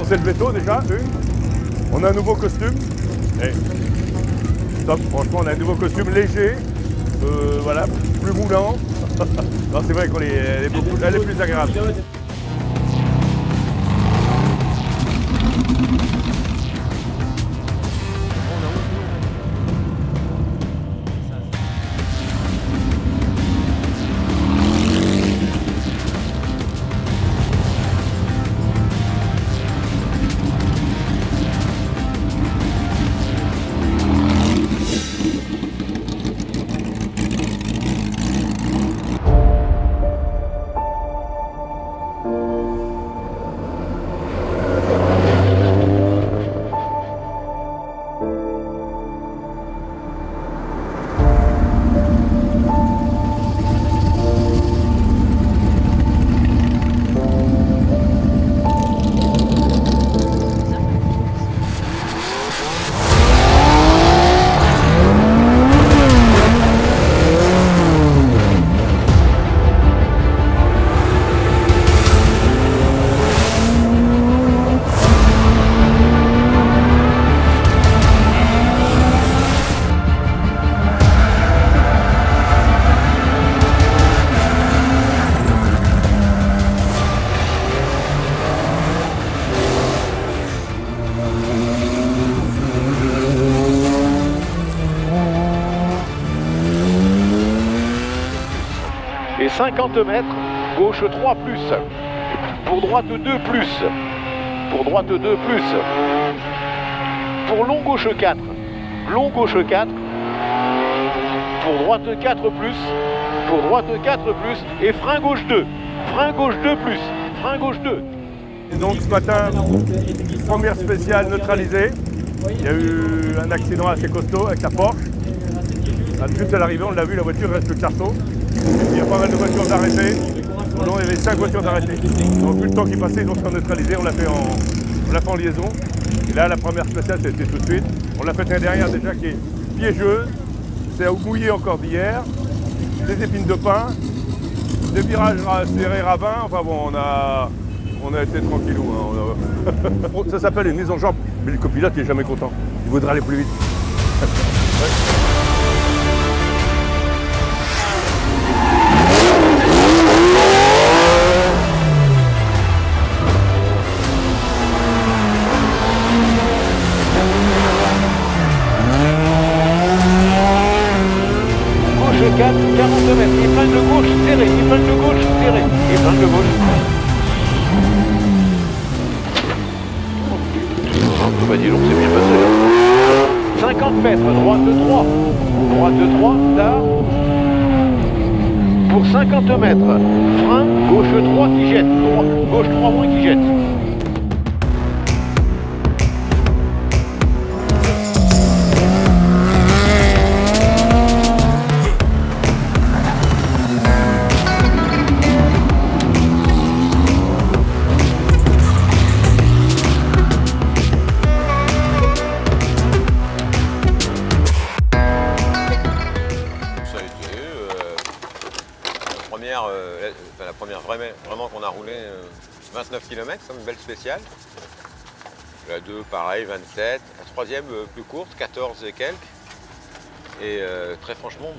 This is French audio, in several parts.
c'est le veto déjà, On a un nouveau costume. Et top, franchement, on a un nouveau costume léger, voilà, plus moulant. Non, c'est vrai qu'elle est plus agréable. Et 50 mètres, gauche 3 plus, pour droite 2 plus, pour droite 2 plus, pour long gauche 4, long gauche 4, pour droite 4 plus, pour droite 4 plus, et frein gauche 2 plus, frein gauche 2. Et donc ce matin, première spéciale neutralisée. Il y a eu un accident assez costaud avec la Porsche. Juste à l'arrivée, on l'a vu, la voiture reste le carceau. Il y a pas mal de voitures d'arrêté. Il y avait 5 voitures d'arrêté. Donc vu le temps qui passait, ils ont fait neutraliser, on l'a fait en liaison. Et là, la première spéciale, c'était tout de suite. On l'a fait l'année dernière déjà, qui est piégeuse. C'est mouillé encore d'hier. Des épines de pin. Des virages serrés ravins. Enfin bon, on a été tranquillou. Hein. Ça s'appelle une mise en jambe. Mais le copilote, il n'est jamais content. Il voudrait aller plus vite. Ouais. Gauche 4, 42 mètres, épingle gauche serrée, épingle gauche serrée, épingle gauche. Bah dis donc, c'est bien passé. 50 mètres, droite 3, droite 3, là. Pour 50 mètres, frein, gauche 3 qui jette, gauche 3 moins qui jette. La première vraiment qu'on a roulé 29 km, c'est une belle spéciale. La 2 pareil, 27. La troisième plus courte, 14 et quelques. Et très franchement,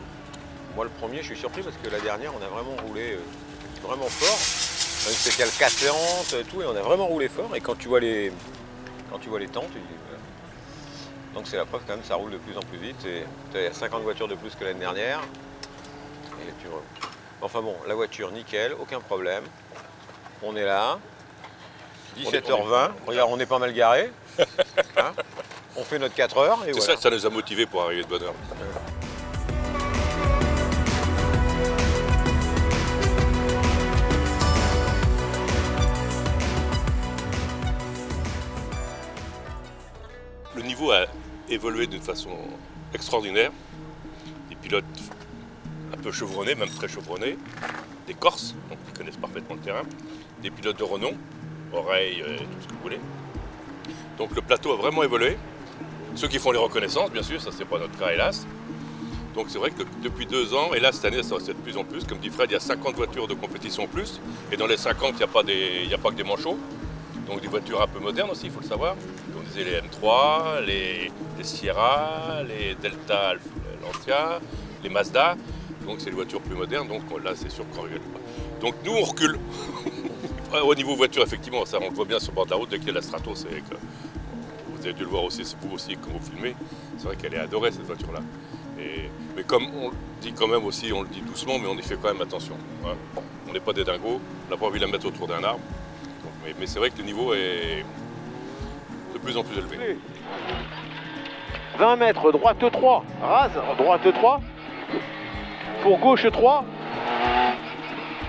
moi le premier je suis surpris parce que la dernière on a vraiment roulé vraiment fort. Une spéciale 440 tout et on a vraiment roulé fort. Et quand tu vois les temps, tu dis donc c'est la preuve quand même ça roule de plus en plus vite. Tu as 50 voitures de plus que l'année dernière. Et tu enfin bon, la voiture, nickel, aucun problème. On est là, 17h20, regarde, on est pas mal garé. Hein, on fait notre 4 heures et voilà. Ça nous a motivés pour arriver de bonne heure. Le niveau a évolué d'une façon extraordinaire. Les pilotes un peu chevronnés, même très chevronnés, des Corses, donc qui connaissent parfaitement le terrain, des pilotes de renom, oreilles, tout ce que vous voulez. Donc le plateau a vraiment évolué. Ceux qui font les reconnaissances, bien sûr, ça c'est pas notre cas hélas. Donc c'est vrai que depuis 2 ans, et là cette année ça va être de plus en plus, comme dit Fred, il y a 50 voitures de compétition en plus, et dans les 50 il n'y a pas que des manchots. Donc des voitures un peu modernes aussi, il faut le savoir. Comme on disait les M3, les Sierra, les Delta Lancia, les Mazda. Donc c'est les voitures plus modernes, donc là c'est sûr qu'on rigole pas. Donc nous on recule. Au niveau voiture, effectivement, ça on le voit bien sur le bord de la route, dès qu'il y a la Strato, c'est que vous avez dû le voir aussi, vous aussi, comme vous filmez, c'est vrai qu'elle est adorée cette voiture-là. Mais comme on le dit quand même aussi, on le dit doucement, mais on y fait quand même attention. Hein. On n'est pas des dingos, on n'a pas envie de la mettre autour d'un arbre. Donc, mais c'est vrai que le niveau est de plus en plus élevé. 20 mètres, droite 3, rase, droite 3. Pour gauche 3.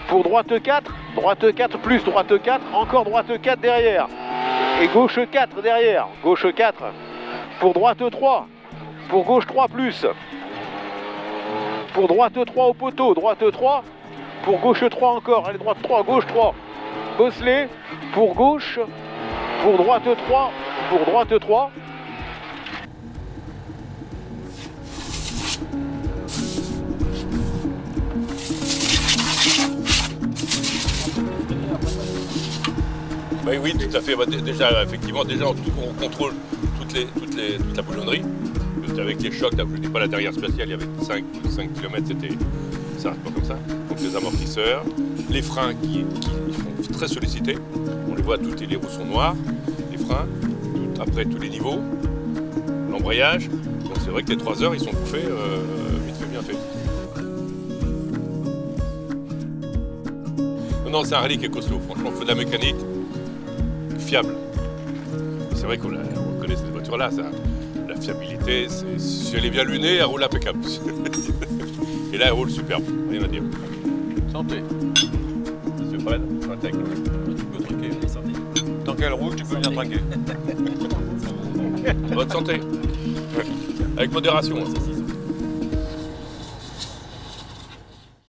Pour droite 4, droite 4 plus, droite 4, encore droite 4 derrière. Et gauche 4 derrière, gauche 4. Pour droite 3, pour gauche 3 plus. Pour droite 3 au poteau, droite 3. Pour gauche 3 encore, allez droite 3, gauche 3. Bosselet, pour gauche, pour droite 3, pour droite 3. Ben oui, tout à fait. Bah, déjà, effectivement, on contrôle toute la boulonnerie. Avec les chocs, là, je ne dis pas la derrière spéciale, il y avait 5 km, ça reste pas comme ça. Donc les amortisseurs, les freins qui sont très sollicités. On les voit, tous les roues sont noires, les freins, après tous les niveaux, l'embrayage. Donc c'est vrai que les 3 heures, ils sont bouffés, vite fait, bien fait. Non, c'est un rallye qui est costaud. Franchement, on fait de la mécanique fiable. C'est vrai qu'on connaît cette voiture-là, la fiabilité, si elle est bien lunée, elle roule impeccable. Et là, elle roule superbe, rien à dire. Santé. Monsieur Fred, Fratec. Tu peux trinquer, santé. Tant qu'elle roule, tu peux bien trinquer. Bonne santé. Avec modération. Hein.